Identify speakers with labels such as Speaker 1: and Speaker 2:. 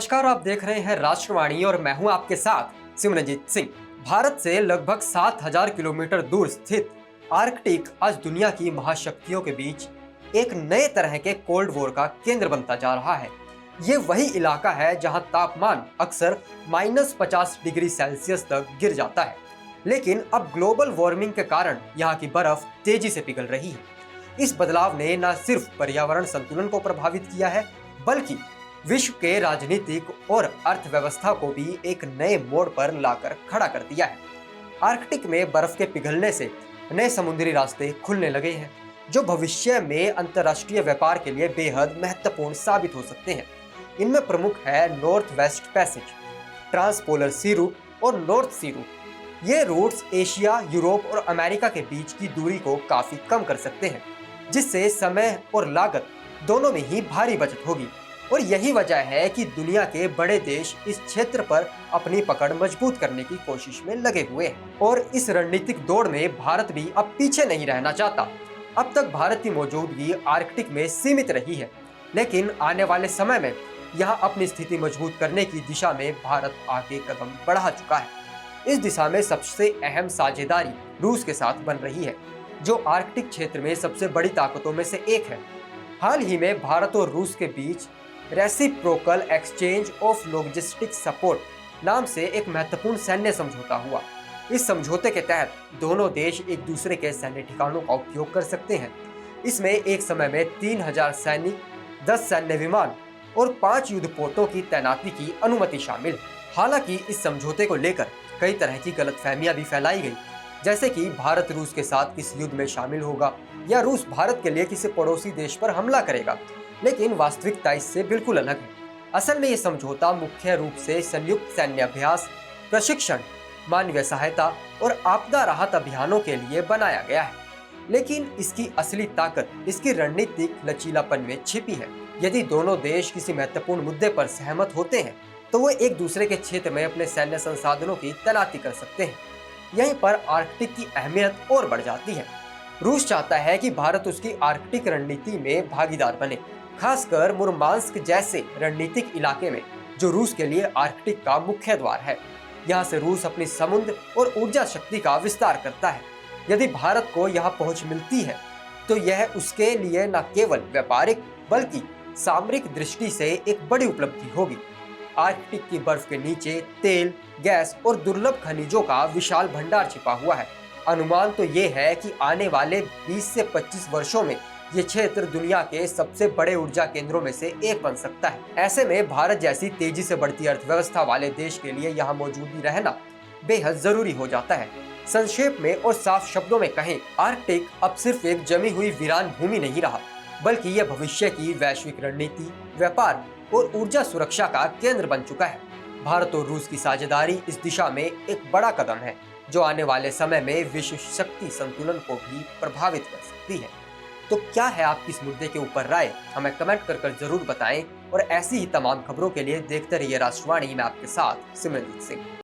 Speaker 1: नमस्कार, आप देख रहे हैं राष्ट्रवाणी और मैं हूं आपके साथ सिमरनजीत सिंह। भारत से लगभग 7000 किलोमीटर दूर स्थित आर्कटिक आज दुनिया की महाशक्तियों के बीच एक नए तरह के कोल्ड वॉर का केंद्र बनता जा रहा है। ये वही इलाका है जहां तापमान अक्सर -50 डिग्री सेल्सियस तक गिर जाता है, लेकिन अब ग्लोबल वार्मिंग के कारण यहाँ की बर्फ तेजी से पिघल रही है। इस बदलाव ने न सिर्फ पर्यावरण संतुलन को प्रभावित किया है, बल्कि विश्व के राजनीतिक और अर्थव्यवस्था को भी एक नए मोड़ पर लाकर खड़ा कर दिया है। आर्कटिक में बर्फ के पिघलने से नए समुद्री रास्ते खुलने लगे हैं, जो भविष्य में अंतर्राष्ट्रीय व्यापार के लिए बेहद महत्वपूर्ण साबित हो सकते हैं। इनमें प्रमुख है नॉर्थ वेस्ट पैसेज, ट्रांसपोलर सी रूट और नॉर्थ सी रूट। ये रूट्स एशिया, यूरोप और अमेरिका के बीच की दूरी को काफी कम कर सकते हैं, जिससे समय और लागत दोनों में ही भारी बचत होगी। और यही वजह है कि दुनिया के बड़े देश इस क्षेत्र पर अपनी पकड़ मजबूत करने की कोशिश में लगे हुए हैं। और इस रणनीतिक दौड़ में भारत भी अब पीछे नहीं रहना चाहता। अब तक भारत की मौजूदगी आर्कटिक में सीमित रही है, लेकिन आने वाले समय में यहाँ अपनी स्थिति मजबूत करने की दिशा में भारत आगे कदम बढ़ा चुका है। इस दिशा में सबसे अहम साझेदारी रूस के साथ बन रही है, जो आर्कटिक क्षेत्र में सबसे बड़ी ताकतों में से एक है। हाल ही में भारत और रूस के बीच reciprocal exchange of logistic support नाम से एक महत्वपूर्ण सैन्य समझौता हुआ। इस समझौते के तहत दोनों देश एक दूसरे के सैन्य ठिकानों का उपयोग कर सकते हैं। इसमें एक समय में 3000 सैनिक, 10 सैन्य विमान और 5 युद्धपोतों की तैनाती की अनुमति शामिल है। हालांकि इस समझौते को लेकर कई तरह की गलतफहमियां भी फैलाई गई, जैसे कि भारत रूस के साथ किसी युद्ध में शामिल होगा या रूस भारत के लिए किसी पड़ोसी देश पर हमला करेगा। लेकिन वास्तविकता इससे बिल्कुल अलग है। असल में ये समझौता मुख्य रूप से संयुक्त सैन्य अभ्यास, प्रशिक्षण, मानवीय सहायता और आपदा राहत अभियानों के लिए बनाया गया है। लेकिन इसकी असली ताकत इसकी रणनीतिक लचीलापन में छिपी है। यदि दोनों देश किसी महत्वपूर्ण मुद्दे पर सहमत होते हैं, तो वो एक दूसरे के क्षेत्र में अपने सैन्य संसाधनों की तैनाती कर सकते हैं। यहीं पर आर्कटिक की अहमियत और बढ़ जाती है। रूस चाहता है कि भारत उसकी आर्कटिक रणनीति में भागीदार बने, खासकर मुरमांस्क जैसे रणनीतिक इलाके में, जो रूस के लिए आर्कटिक का मुख्य द्वार है। यहाँ से रूस अपनी समुद्र और ऊर्जा शक्ति का विस्तार करता है। यदि भारत को यहाँ पहुँच मिलती है, तो यह उसके लिए न केवल व्यापारिक बल्कि सामरिक दृष्टि से एक बड़ी उपलब्धि होगी। आर्कटिक की बर्फ के नीचे तेल, गैस और दुर्लभ खनिजों का विशाल भंडार छिपा हुआ है। अनुमान तो ये है कि आने वाले 20 से 25 वर्षों में ये क्षेत्र दुनिया के सबसे बड़े ऊर्जा केंद्रों में से एक बन सकता है। ऐसे में भारत जैसी तेजी से बढ़ती अर्थव्यवस्था वाले देश के लिए यहाँ मौजूदगी रहना बेहद जरूरी हो जाता है। संक्षेप में और साफ शब्दों में कहें, आर्कटिक अब सिर्फ एक जमी हुई वीरान भूमि नहीं रहा, बल्कि यह भविष्य की वैश्विक रणनीति, व्यापार और ऊर्जा सुरक्षा का केंद्र बन चुका है। भारत और रूस की साझेदारी इस दिशा में एक बड़ा कदम है, जो आने वाले समय में विश्व शक्ति संतुलन को भी प्रभावित कर सकती है। तो क्या है आपकी इस मुद्दे के ऊपर राय? हमें कमेंट कर जरूर बताएं और ऐसी ही तमाम खबरों के लिए देखते रहिए राष्ट्रवाणी। मैं आपके साथ सिमरनजीत सिंह।